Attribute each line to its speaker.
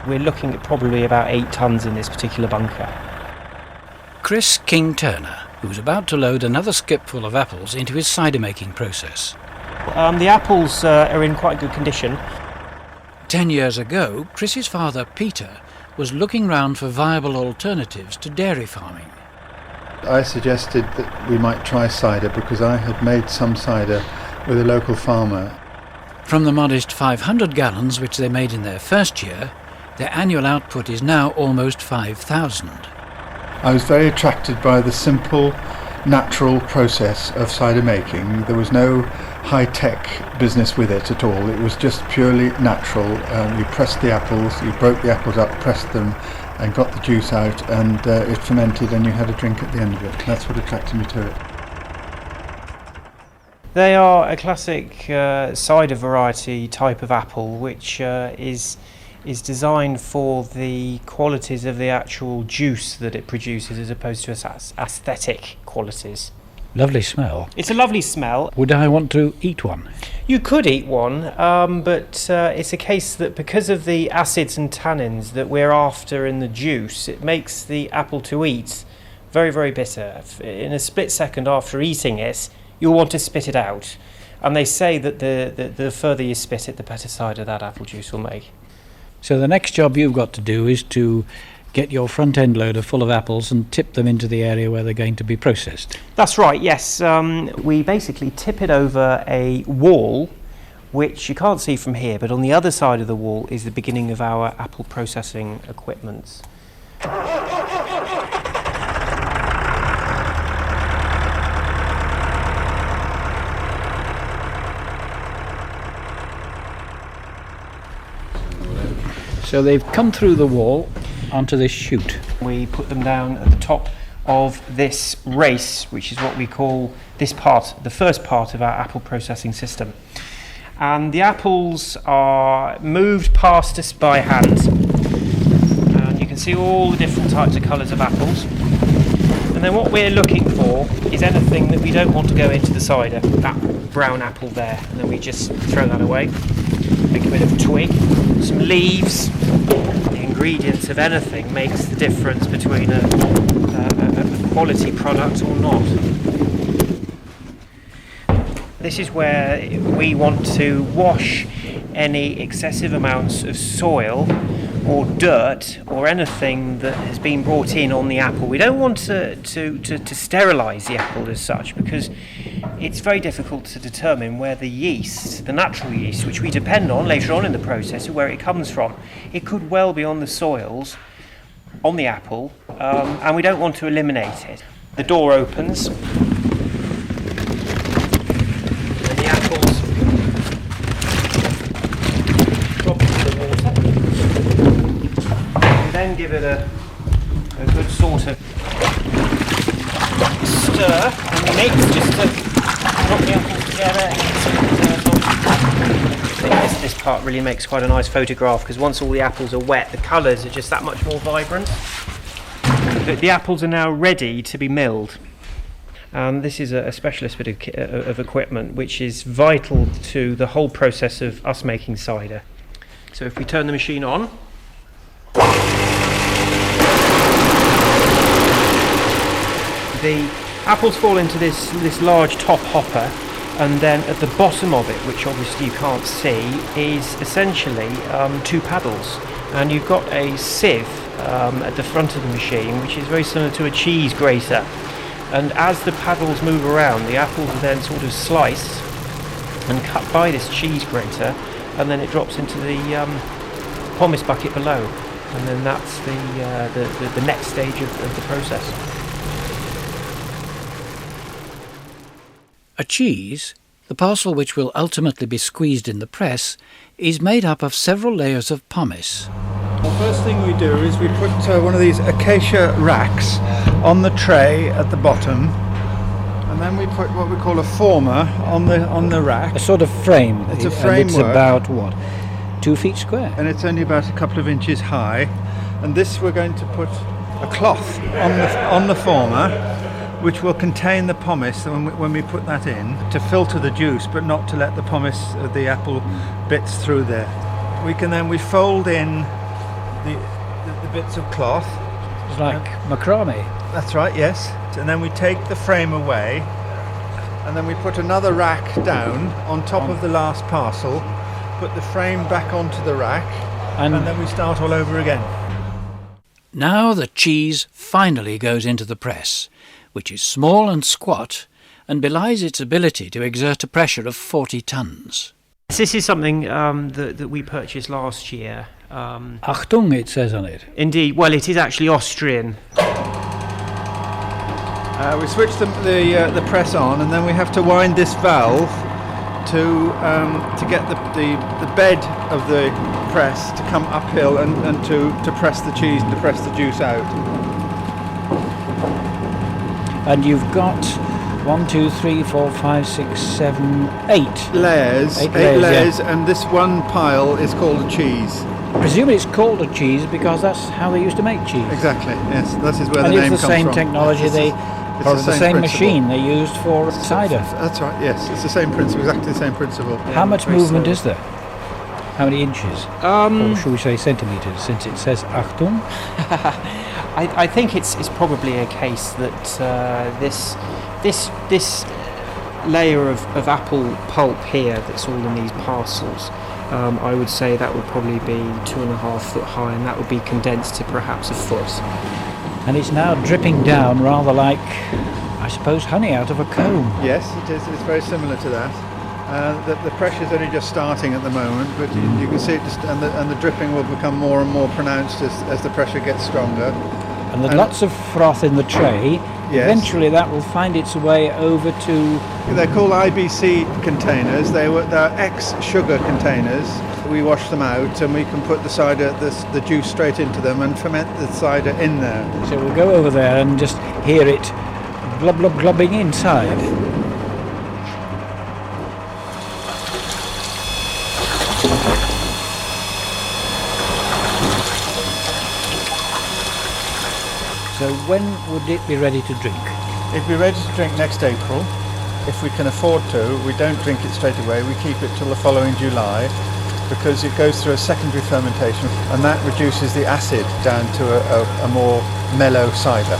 Speaker 1: We're looking at probably about 8 tonnes in this particular bunker.
Speaker 2: Chris King-Turner, who's about to load another skipful of apples into his cider making process.
Speaker 1: The apples are in quite good condition.
Speaker 2: 10 years ago, Chris's father, Peter, was looking round for viable alternatives to dairy farming.
Speaker 3: I suggested that we might try cider because I had made some cider with a local farmer.
Speaker 2: From the modest 500 gallons which they made in their first year, their annual output is now almost 5,000.
Speaker 3: I was very attracted by the simple, natural process of cider making. There was no high-tech business with it at all. It was just purely natural. You pressed the apples, you broke the apples up, pressed them, and got the juice out, and it fermented, and you had a drink at the end of it. That's what attracted me to it.
Speaker 1: They are a classic cider variety type of apple, which is designed for the qualities of the actual juice that it produces as opposed to its aesthetic qualities.
Speaker 2: Lovely smell.
Speaker 1: It's a lovely smell.
Speaker 2: Would I want to eat one?
Speaker 1: You could eat one, but it's a case that because of the acids and tannins that we're after in the juice, it makes the apple to eat very, very bitter. In a split second after eating it, you'll want to spit it out. And they say that the further you spit it, the better cider that apple juice will make.
Speaker 2: So the next job you've got to do is to get your front end loader full of apples and tip them into the area where they're going to be processed.
Speaker 1: That's right, yes. We basically tip it over a wall, which you can't see from here, but on the other side of the wall is the beginning of our apple processing equipment.
Speaker 2: So they've come through the wall onto this chute.
Speaker 1: We put them down at the top of this race, which is what we call this part, the first part of our apple processing system. And the apples are moved past us by hand. And you can see all the different types of colours of apples. And then what we're looking for is anything that we don't want to go into the cider. That brown apple there, and then we just throw that away. Make a bit of a twig, some leaves. The ingredients of anything makes the difference between a quality product or not. This is where we want to wash any excessive amounts of soil or dirt or anything that has been brought in on the apple. We don't want to sterilise the apple as such, because it's very difficult to determine where the yeast, the natural yeast, which we depend on later on in the process, where it comes from. It could well be on the soils, on the apple, and we don't want to eliminate it. The door opens, and the apples drop into the water. We then give it a good sort of stir, and we mix just to drop the apples together and get some of the dirt on. I think this part really makes quite a nice photograph, because once all the apples are wet, the colours are just that much more vibrant. But the apples are now ready to be milled. This is a specialist bit of equipment which is vital to the whole process of us making cider. So if we turn the machine on, the apples fall into this large top hopper, and then at the bottom of it, which obviously you can't see, is essentially 2 paddles. And you've got a sieve at the front of the machine, which is very similar to a cheese grater. And as the paddles move around, the apples are then sort of sliced and cut by this cheese grater, and then it drops into the pomace bucket below. And then that's the next stage of the process.
Speaker 2: A cheese, the parcel which will ultimately be squeezed in the press, is made up of several layers of pomace.
Speaker 3: The first thing we do is we put one of these acacia racks on the tray at the bottom, and then we put what we call a former on the rack.
Speaker 2: A sort of frame.
Speaker 3: It's a framework.
Speaker 2: And it's about, what, 2 feet square?
Speaker 3: And it's only about a couple of inches high. And this we're going to put a cloth on the former, which will contain the pomace when we put that in, to filter the juice, but not to let the apple bits through there. We fold in the bits of cloth.
Speaker 2: It's like macrame.
Speaker 3: That's right, yes. And then we take the frame away, and then we put another rack down on top of the last parcel, put the frame back onto the rack, and then we start all over again.
Speaker 2: Now the cheese finally goes into the press, which is small and squat and belies its ability to exert a pressure of 40 tons.
Speaker 1: This is something that we purchased last year.
Speaker 2: Achtung, it says on it.
Speaker 1: Indeed, well, it is actually Austrian.
Speaker 3: We switch the press on, and then we have to wind this valve to get the bed of the press to come uphill and to press the cheese and to press the juice out.
Speaker 2: And you've got 1, 2, 3, 4, 5, 6, 7, 8
Speaker 3: layers. Eight layers, yeah. And this one pile is called a cheese.
Speaker 2: Presumably it's called a cheese because that's how they used to make cheese.
Speaker 3: Exactly, yes. That is where the name comes from.
Speaker 2: And it's the same technology it's the same machine they used for cider.
Speaker 3: That's right, yes. It's the same principle, exactly the same principle.
Speaker 2: How much movement is there? How many inches? Or should we say centimetres, since it says Achtung?
Speaker 1: I think it's probably a case that this layer of apple pulp here that's all in these parcels, I would say that would probably be 2.5 foot high, and that would be condensed to perhaps 1 foot.
Speaker 2: And it's now dripping down rather like, I suppose, honey out of a comb.
Speaker 3: Yes, it is. It's very similar to that. The pressure's only just starting at the moment, but you can see it just, and the dripping will become more and more pronounced as the pressure gets stronger.
Speaker 2: And there's lots of froth in the tray. Yes. Eventually that will find its way over to...
Speaker 3: They're called IBC containers. They're ex-sugar containers. We wash them out and we can put the cider, the juice straight into them and ferment the cider in there.
Speaker 2: So we'll go over there and just hear it glub glub glubbing inside. So when would it be ready to drink?
Speaker 3: It'd be ready to drink next April. If we can afford to, we don't drink it straight away. We keep it till the following July because it goes through a secondary fermentation and that reduces the acid down to a more mellow cider.